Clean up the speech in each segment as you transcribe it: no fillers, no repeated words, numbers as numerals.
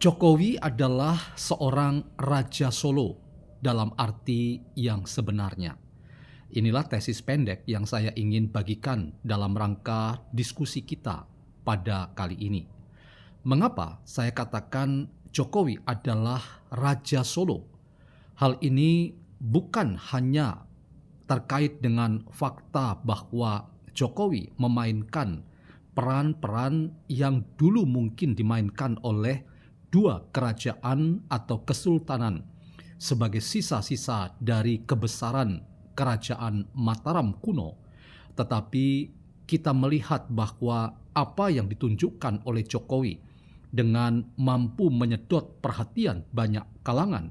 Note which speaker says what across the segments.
Speaker 1: Jokowi adalah seorang raja Solo dalam arti yang sebenarnya. Inilah tesis pendek yang saya ingin bagikan dalam rangka diskusi kita pada kali ini. Mengapa saya katakan Jokowi adalah raja Solo? Hal ini bukan hanya terkait dengan fakta bahwa Jokowi memainkan peran-peran yang dulu mungkin dimainkan oleh dua kerajaan atau kesultanan sebagai sisa-sisa dari kebesaran kerajaan Mataram kuno, tetapi kita melihat bahwa apa yang ditunjukkan oleh Jokowi dengan mampu menyedot perhatian banyak kalangan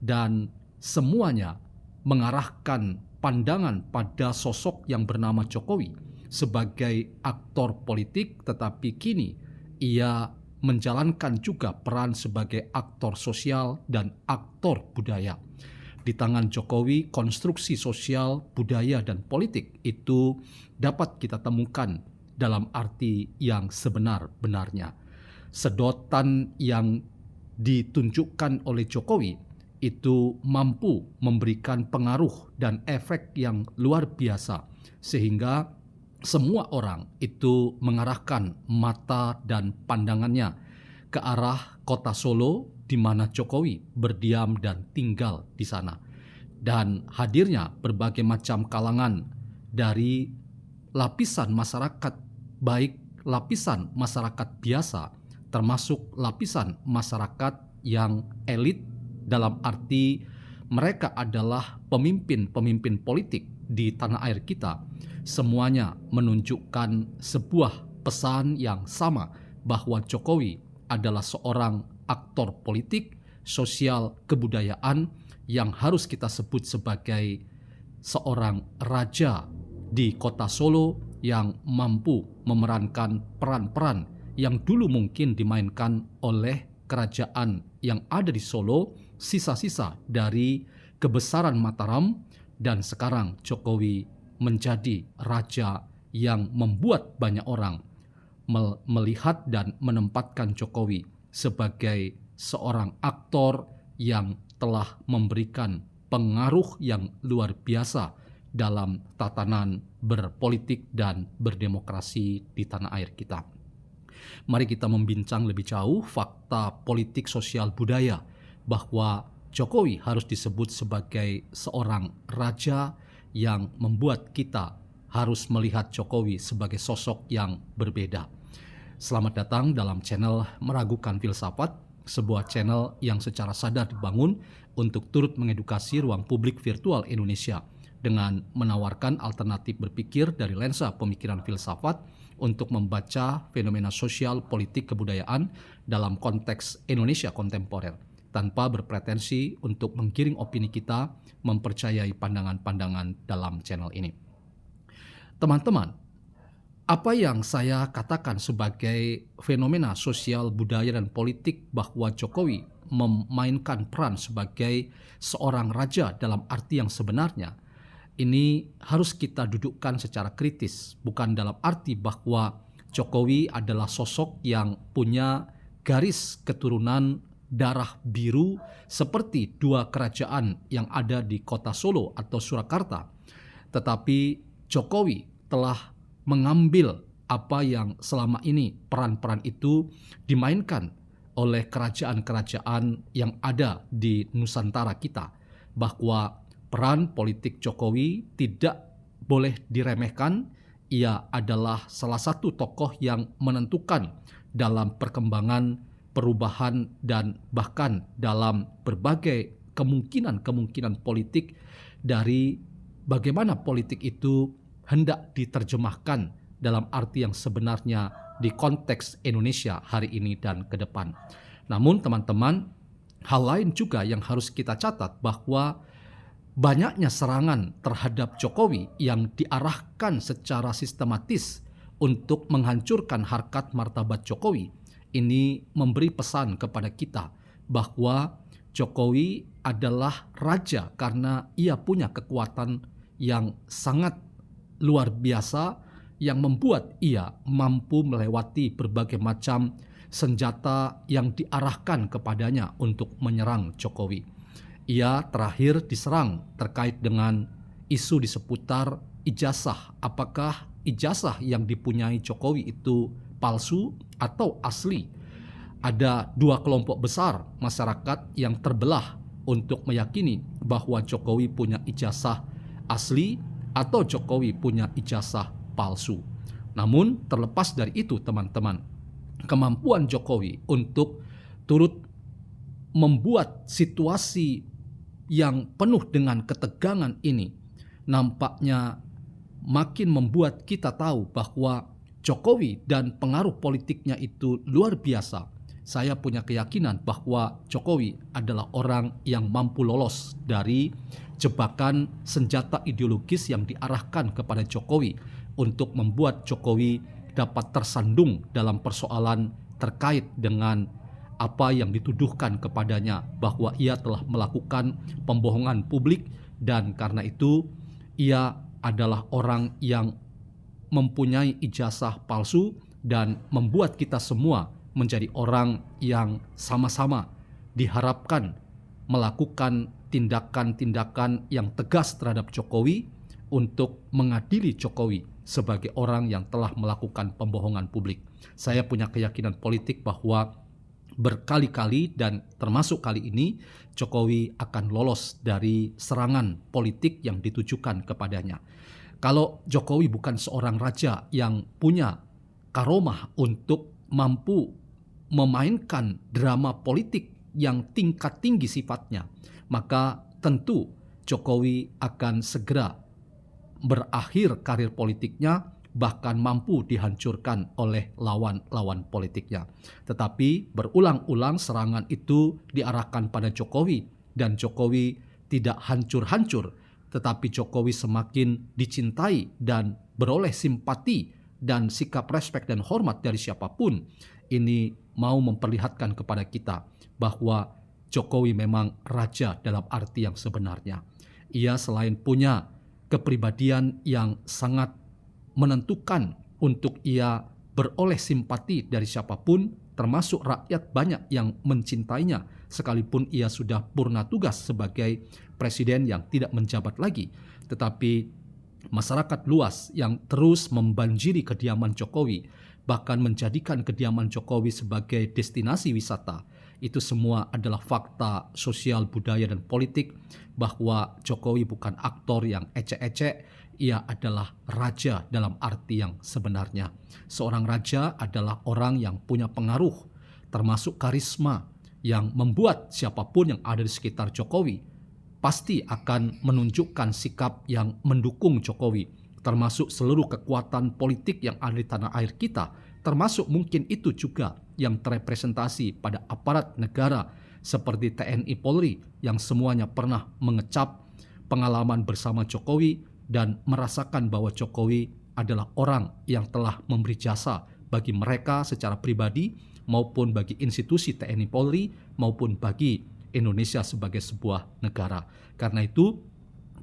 Speaker 1: dan semuanya mengarahkan pandangan pada sosok yang bernama Jokowi sebagai aktor politik, tetapi kini ia menjalankan juga peran sebagai aktor sosial dan aktor budaya. Di tangan Jokowi, konstruksi sosial, budaya, dan politik itu dapat kita temukan dalam arti yang sebenar-benarnya. Sedotan yang ditunjukkan oleh Jokowi itu mampu memberikan pengaruh dan efek yang luar biasa, sehingga semua orang itu mengarahkan mata dan pandangannya ke arah kota Solo di mana Jokowi berdiam dan tinggal di sana. Dan hadirnya berbagai macam kalangan dari lapisan masyarakat, baik lapisan masyarakat biasa termasuk lapisan masyarakat yang elit dalam arti mereka adalah pemimpin-pemimpin politik di tanah air kita. Semuanya menunjukkan sebuah pesan yang sama bahwa Jokowi adalah seorang aktor politik, sosial, kebudayaan yang harus kita sebut sebagai seorang raja di kota Solo yang mampu memerankan peran-peran yang dulu mungkin dimainkan oleh kerajaan yang ada di Solo, sisa-sisa dari kebesaran Mataram, dan sekarang Jokowi menjadi raja yang membuat banyak orang melihat dan menempatkan Jokowi sebagai seorang aktor yang telah memberikan pengaruh yang luar biasa dalam tatanan berpolitik dan berdemokrasi di tanah air kita. Mari kita membincang lebih jauh fakta politik sosial budaya bahwa Jokowi harus disebut sebagai seorang raja yang membuat kita harus melihat Jokowi sebagai sosok yang berbeda. Selamat datang dalam channel Meragukan Filsafat, sebuah channel yang secara sadar dibangun untuk turut mengedukasi ruang publik virtual Indonesia dengan menawarkan alternatif berpikir dari lensa pemikiran filsafat untuk membaca fenomena sosial, politik, kebudayaan dalam konteks Indonesia kontemporer, tanpa berpretensi untuk menggiring opini kita mempercayai pandangan-pandangan dalam channel ini. Teman-teman, apa yang saya katakan sebagai fenomena sosial, budaya, dan politik bahwa Jokowi memainkan peran sebagai seorang raja dalam arti yang sebenarnya, ini harus kita dudukkan secara kritis, bukan dalam arti bahwa Jokowi adalah sosok yang punya garis keturunan darah biru seperti dua kerajaan yang ada di kota Solo atau Surakarta. Tetapi Jokowi telah mengambil apa yang selama ini peran-peran itu dimainkan oleh kerajaan-kerajaan yang ada di Nusantara kita, bahwa peran politik Jokowi tidak boleh diremehkan. Ia adalah salah satu tokoh yang menentukan dalam perkembangan perubahan dan bahkan dalam berbagai kemungkinan-kemungkinan politik dari bagaimana politik itu hendak diterjemahkan dalam arti yang sebenarnya di konteks Indonesia hari ini dan ke depan. Namun teman-teman, hal lain juga yang harus kita catat bahwa banyaknya serangan terhadap Jokowi yang diarahkan secara sistematis untuk menghancurkan harkat martabat Jokowi ini memberi pesan kepada kita bahwa Jokowi adalah raja karena ia punya kekuatan yang sangat luar biasa yang membuat ia mampu melewati berbagai macam senjata yang diarahkan kepadanya untuk menyerang Jokowi. Ia terakhir diserang terkait dengan isu di seputar ijazah. Apakah ijazah yang dipunyai Jokowi itu palsu atau asli? Ada dua kelompok besar masyarakat yang terbelah untuk meyakini bahwa Jokowi punya ijazah asli atau Jokowi punya ijazah palsu. Namun terlepas dari itu teman-teman, kemampuan Jokowi untuk turut membuat situasi yang penuh dengan ketegangan ini nampaknya makin membuat kita tahu bahwa Jokowi dan pengaruh politiknya itu luar biasa. Saya punya keyakinan bahwa Jokowi adalah orang yang mampu lolos dari jebakan senjata ideologis yang diarahkan kepada Jokowi untuk membuat Jokowi dapat tersandung dalam persoalan terkait dengan apa yang dituduhkan kepadanya bahwa ia telah melakukan pembohongan publik, dan karena itu ia adalah orang yang mempunyai ijazah palsu dan membuat kita semua menjadi orang yang sama-sama diharapkan melakukan tindakan-tindakan yang tegas terhadap Jokowi untuk mengadili Jokowi sebagai orang yang telah melakukan pembohongan publik. Saya punya keyakinan politik bahwa berkali-kali dan termasuk kali ini Jokowi akan lolos dari serangan politik yang ditujukan kepadanya. Kalau Jokowi bukan seorang raja yang punya karomah untuk mampu memainkan drama politik yang tingkat tinggi sifatnya, maka tentu Jokowi akan segera berakhir karir politiknya, bahkan mampu dihancurkan oleh lawan-lawan politiknya. Tetapi berulang-ulang serangan itu diarahkan pada Jokowi, dan Jokowi tidak hancur-hancur, tetapi Jokowi semakin dicintai dan beroleh simpati dan sikap respek dan hormat dari siapapun. Ini mau memperlihatkan kepada kita bahwa Jokowi memang raja dalam arti yang sebenarnya. Ia selain punya kepribadian yang sangat menentukan untuk ia beroleh simpati dari siapapun, termasuk rakyat banyak yang mencintainya sekalipun ia sudah purna tugas sebagai presiden yang tidak menjabat lagi. Tetapi masyarakat luas yang terus membanjiri kediaman Jokowi, bahkan menjadikan kediaman Jokowi sebagai destinasi wisata, itu semua adalah fakta sosial, budaya, dan politik bahwa Jokowi bukan aktor yang ecek-ecek. Ia adalah raja dalam arti yang sebenarnya. Seorang raja adalah orang yang punya pengaruh, termasuk karisma, yang membuat siapapun yang ada di sekitar Jokowi pasti akan menunjukkan sikap yang mendukung Jokowi, termasuk seluruh kekuatan politik yang ada di tanah air kita, termasuk mungkin itu juga yang terrepresentasi pada aparat negara seperti TNI Polri yang semuanya pernah mengecap pengalaman bersama Jokowi dan merasakan bahwa Jokowi adalah orang yang telah memberi jasa bagi mereka secara pribadi maupun bagi institusi TNI Polri maupun bagi Indonesia sebagai sebuah negara. Karena itu,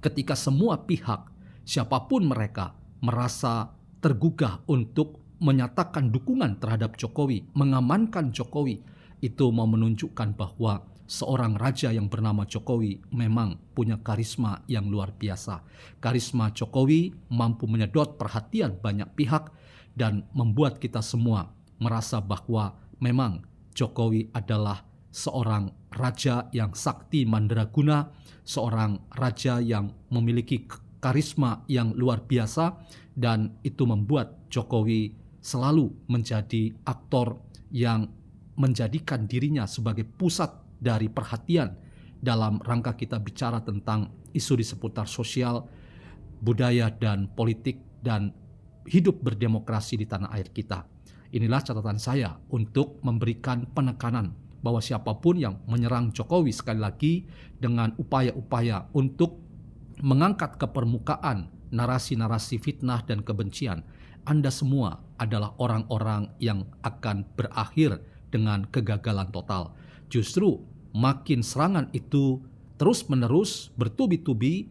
Speaker 1: ketika semua pihak, siapapun mereka, merasa tergugah untuk menyatakan dukungan terhadap Jokowi, mengamankan Jokowi, itu mau menunjukkan bahwa seorang raja yang bernama Jokowi memang punya karisma yang luar biasa. Karisma Jokowi mampu menyedot perhatian banyak pihak dan membuat kita semua merasa bahwa memang Jokowi adalah seorang raja yang sakti mandraguna, seorang raja yang memiliki karisma yang luar biasa, dan itu membuat Jokowi selalu menjadi aktor yang menjadikan dirinya sebagai pusat dari perhatian dalam rangka kita bicara tentang isu di seputar sosial, budaya, dan politik, dan hidup berdemokrasi di tanah air kita. Inilah catatan saya untuk memberikan penekanan bahwa siapapun yang menyerang Jokowi, sekali lagi dengan upaya-upaya untuk mengangkat ke permukaan narasi-narasi fitnah dan kebencian, Anda semua adalah orang-orang yang akan berakhir dengan kegagalan total. Justru makin serangan itu terus-menerus bertubi-tubi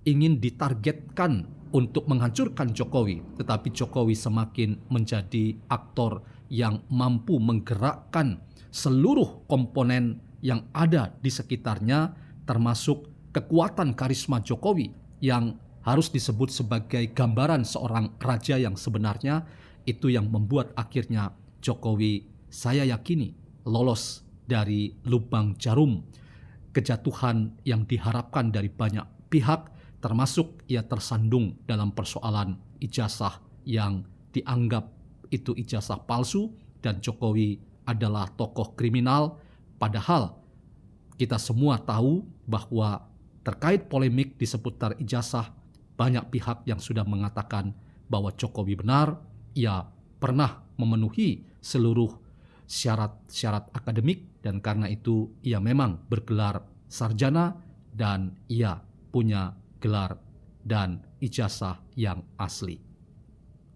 Speaker 1: ingin ditargetkan untuk menghancurkan Jokowi, tetapi Jokowi semakin menjadi aktor yang mampu menggerakkan seluruh komponen yang ada di sekitarnya, termasuk kekuatan karisma Jokowi yang harus disebut sebagai gambaran seorang raja yang sebenarnya. Itu yang membuat akhirnya Jokowi, saya yakini, lolos dari lubang jarum kejatuhan yang diharapkan dari banyak pihak, termasuk ia tersandung dalam persoalan ijazah yang dianggap itu ijazah palsu dan Jokowi adalah tokoh kriminal. Padahal kita semua tahu bahwa terkait polemik di seputar ijazah, banyak pihak yang sudah mengatakan bahwa Jokowi benar, ia pernah memenuhi seluruh syarat-syarat akademik dan karena itu ia memang bergelar sarjana dan ia punya gelar dan ijazah yang asli.